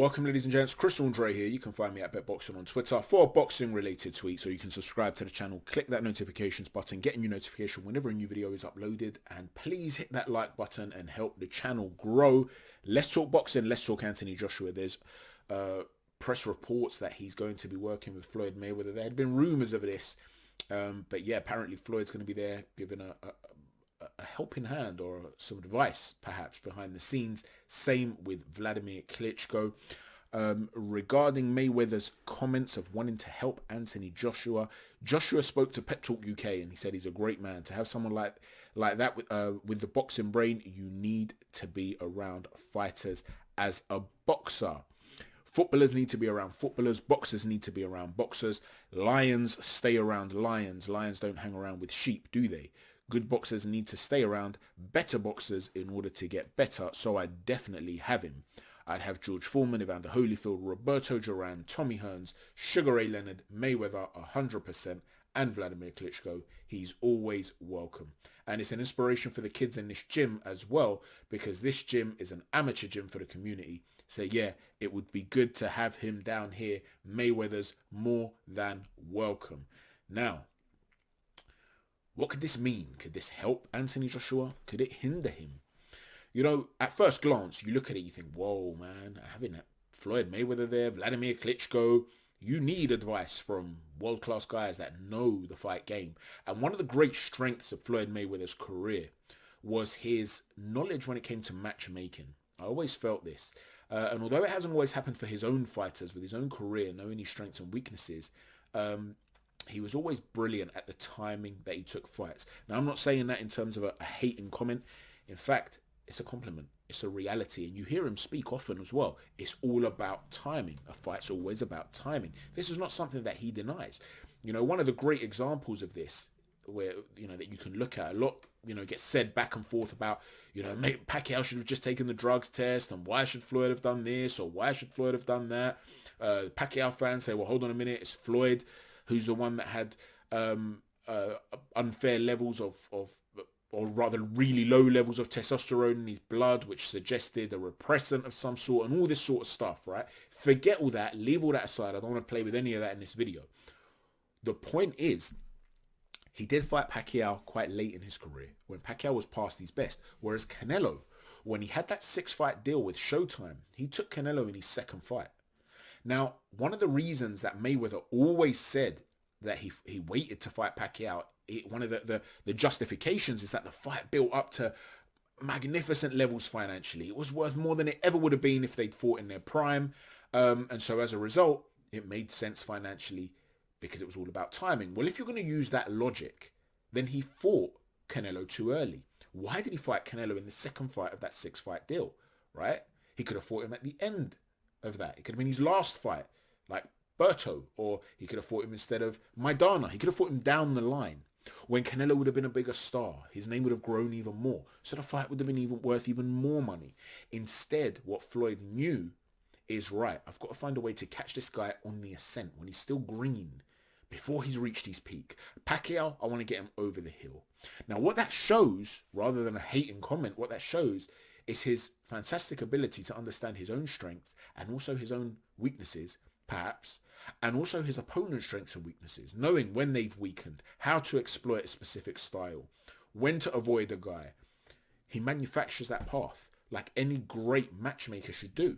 Welcome, ladies and gents. Chris Andre here. You can find me at BetBoxing on Twitter for boxing related tweets, or you can subscribe to the channel, click that notifications button, get a new notification whenever a new video is uploaded, and please hit that like button and help the channel grow. Let's talk boxing. Let's talk Anthony Joshua. There's press reports that he's going to be working with Floyd Mayweather. There had been rumors of this, but yeah, apparently Floyd's going to be there giving a helping hand or some advice perhaps behind the scenes. Same with Vladimir Klitschko. Regarding Mayweather's comments of wanting to help Anthony Joshua, Joshua spoke to Pep Talk UK and he said he's a great man. To have someone like that with the boxing brain, you need to be around fighters as a boxer. Footballers need to be around footballers. Boxers need to be around boxers. Lions stay around lions. Lions don't hang around with sheep, do they? Good boxers need to stay around better boxers in order to get better, so I definitely have him. I'd have George Foreman, Evander Holyfield, Roberto Duran, Tommy Hearns, Sugar Ray Leonard, Mayweather 100%, and Vladimir Klitschko. He's always welcome. And it's an inspiration for the kids in this gym as well, because this gym is an amateur gym for the community. So yeah, it would be good to have him down here. Mayweather's more than welcome. Now, what could this mean? Could this help Anthony Joshua? Could it hinder him? You know, at first glance, you look at it, you think, whoa, man, having Floyd Mayweather there, Vladimir Klitschko, you need advice from world-class guys that know the fight game. And one of the great strengths of Floyd Mayweather's career was his knowledge when it came to matchmaking. I always felt this. And although it hasn't always happened for his own fighters with his own career, knowing his strengths and weaknesses, he was always brilliant at the timing that he took fights. Now, I'm not saying that in terms of a hating comment. In fact, it's a compliment. It's a reality. And you hear him speak often as well. It's all about timing. A fight's always about timing. This is not something that he denies. You know, one of the great examples of this, where, you know, that you can look at a lot, you know, gets said back and forth about, you know, Pacquiao should have just taken the drugs test, and why should Floyd have done this, or why should Floyd have done that? Pacquiao fans say, well, hold on a minute, it's Floyd who's the one that had unfair levels or rather really low levels of testosterone in his blood, which suggested a repressant of some sort and all this sort of stuff, right? Forget all that, leave all that aside. I don't want to play with any of that in this video. The point is, he did fight Pacquiao quite late in his career, when Pacquiao was past his best, whereas Canelo, when he had that 6-fight deal with Showtime, he took Canelo in his second fight. Now, one of the reasons that Mayweather always said that he waited to fight Pacquiao, one of the justifications is that the fight built up to magnificent levels financially. It was worth more than it ever would have been if they'd fought in their prime. And so as a result, it made sense financially because it was all about timing. Well, if you're going to use that logic, then he fought Canelo too early. Why did he fight Canelo in the second fight of that 6-fight deal, right? He could have fought him at the end of that. It could have been his last fight, like Berto, or he could have fought him instead of Maidana. He could have fought him down the line when Canelo would have been a bigger star. His name would have grown even more. So the fight would have been worth even more money. Instead, what Floyd knew is, right, I've got to find a way to catch this guy on the ascent when he's still green, before he's reached his peak. Pacquiao, I want to get him over the hill. Now, what that shows, rather than a hating comment, what that shows is his fantastic ability to understand his own strengths and also his own weaknesses, perhaps, and also his opponent's strengths and weaknesses, knowing when they've weakened, how to exploit a specific style, when to avoid a guy. He manufactures that path like any great matchmaker should do.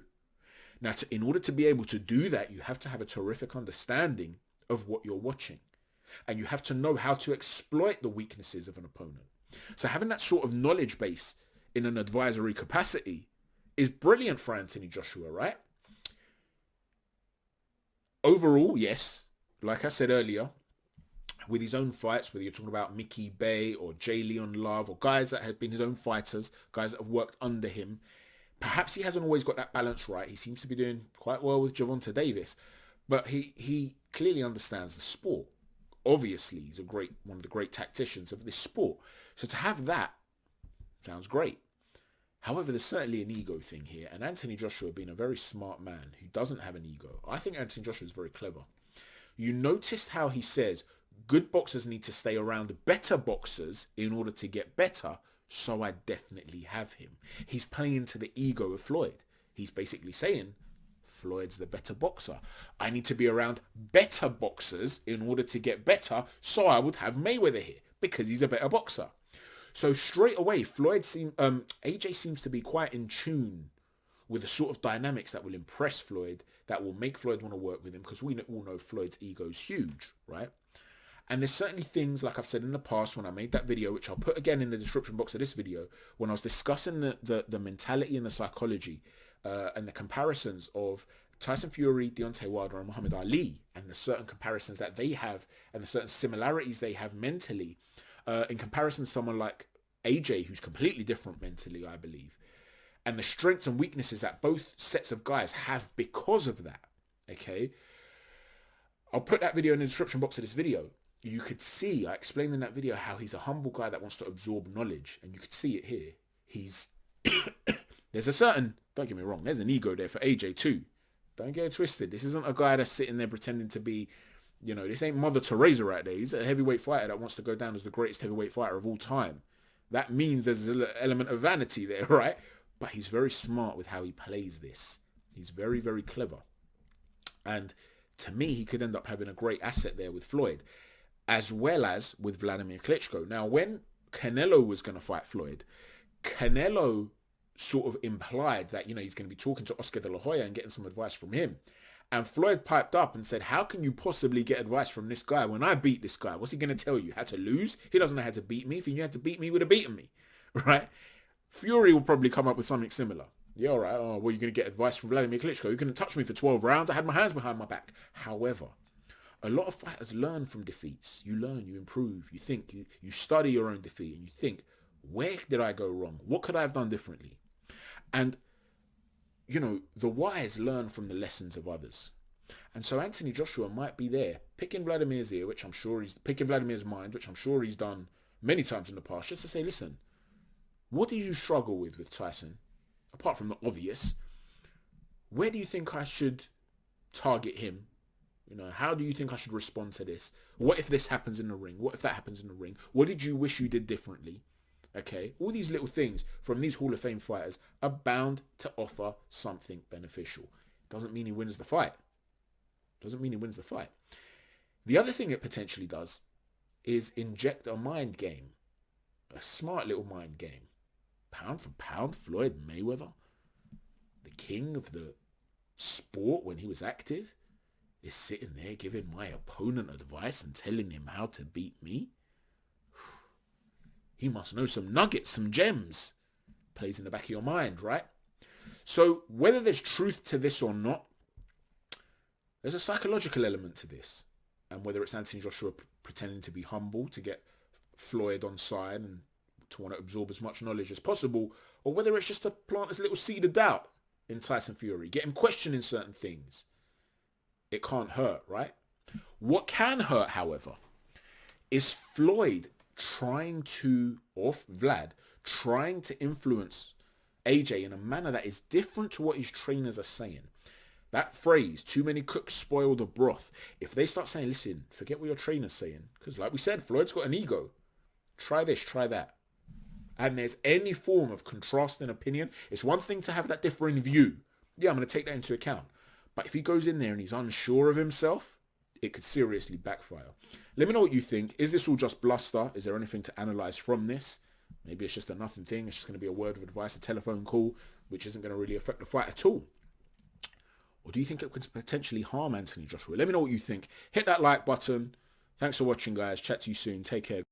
Now, in order to be able to do that, you have to have a terrific understanding of what you're watching, and you have to know how to exploit the weaknesses of an opponent. So having that sort of knowledge base in an advisory capacity is brilliant for Anthony Joshua, right? Overall, yes, like I said earlier, with his own fights, whether you're talking about Mickey Bay or J. Leon Love or guys that have been his own fighters, guys that have worked under him, perhaps he hasn't always got that balance right. He seems to be doing quite well with Gervonta Davis, but he clearly understands the sport. Obviously, he's one of the great tacticians of this sport. So to have that sounds great. However, there's certainly an ego thing here, and Anthony Joshua, being a very smart man who doesn't have an ego, I think Anthony Joshua is very clever. You noticed how he says good boxers need to stay around better boxers in order to get better, so I definitely have him. He's playing to the ego of Floyd. He's basically saying Floyd's the better boxer. I need to be around better boxers in order to get better, so I would have Mayweather here because he's a better boxer. So straight away, AJ seems to be quite in tune with the sort of dynamics that will impress Floyd, that will make Floyd want to work with him, because we all know Floyd's ego is huge, right? And there's certainly things, like I've said in the past when I made that video, which I'll put again in the description box of this video, when I was discussing the mentality and the psychology and the comparisons of Tyson Fury, Deontay Wilder and Muhammad Ali, and the certain comparisons that they have and the certain similarities they have mentally in comparison to someone like AJ, who's completely different mentally, I believe, and the strengths and weaknesses that both sets of guys have because of that. Okay, I'll put that video in the description box of this video. You could see, I explained in that video how he's a humble guy that wants to absorb knowledge, and you could see it here. He's there's a certain, don't get me wrong, there's an ego there for AJ too. Don't get it twisted. This isn't a guy that's sitting there pretending to be, you know, this ain't Mother Teresa right there. He's a heavyweight fighter that wants to go down as the greatest heavyweight fighter of all time. That means there's an element of vanity there, right? But he's very smart with how he plays this. He's very, very clever. And to me, he could end up having a great asset there with Floyd, as well as with Vladimir Klitschko. Now, when Canelo was going to fight Floyd, Canelo sort of implied that, you know, he's going to be talking to Oscar de la Hoya and getting some advice from him. And Floyd piped up and said, how can you possibly get advice from this guy when I beat this guy? What's he going to tell you? How to lose? He doesn't know how to beat me. If he knew how to beat me, he would have beaten me, right? Fury will probably come up with something similar. Yeah, all right. Oh, well, you're going to get advice from Vladimir Klitschko. You couldn't touch me for 12 rounds. I had my hands behind my back. However, a lot of fighters learn from defeats. You learn, you improve, you think, you study your own defeat, and you think, where did I go wrong? What could I have done differently? And, you know, the wise learn from the lessons of others. And so Anthony Joshua might be there, picking Vladimir's ear, which I'm sure he's picking Vladimir's mind, which I'm sure he's done many times in the past, just to say, listen, what did you struggle with Tyson? Apart from the obvious, where do you think I should target him? You know, how do you think I should respond to this? What if this happens in the ring? What if that happens in the ring? What did you wish you did differently? Okay, all these little things from these Hall of Fame fighters are bound to offer something beneficial. Doesn't mean he wins the fight. Doesn't mean he wins the fight. The other thing it potentially does is inject a mind game. A smart little mind game. Pound for pound, Floyd Mayweather, the king of the sport when he was active, is sitting there giving my opponent advice and telling him how to beat me. He must know some nuggets, some gems. Plays in the back of your mind, right? So whether there's truth to this or not, there's a psychological element to this. And whether it's Anthony Joshua pretending to be humble to get Floyd on side and to want to absorb as much knowledge as possible, or whether it's just to plant this little seed of doubt in Tyson Fury, get him questioning certain things, it can't hurt, right? What can hurt, however, is Floyd Vlad trying to influence AJ in a manner that is different to what his trainers are saying. That phrase, too many cooks spoil the broth. If they start saying, listen, forget what your trainer's saying, because like we said, Floyd's got an ego. Try this, try that. And there's any form of contrasting opinion. It's one thing to have that differing view. Yeah, I'm going to take that into account. But if he goes in there and he's unsure of himself, it could seriously backfire. Let me know what you think. Is this all just bluster? Is there anything to analyze from this? Maybe it's just a nothing thing. It's just going to be a word of advice, a telephone call, which isn't going to really affect the fight at all. Or do you think it could potentially harm Anthony Joshua? Let me know what you think. Hit that like button. Thanks for watching, guys. Chat to you soon. Take care.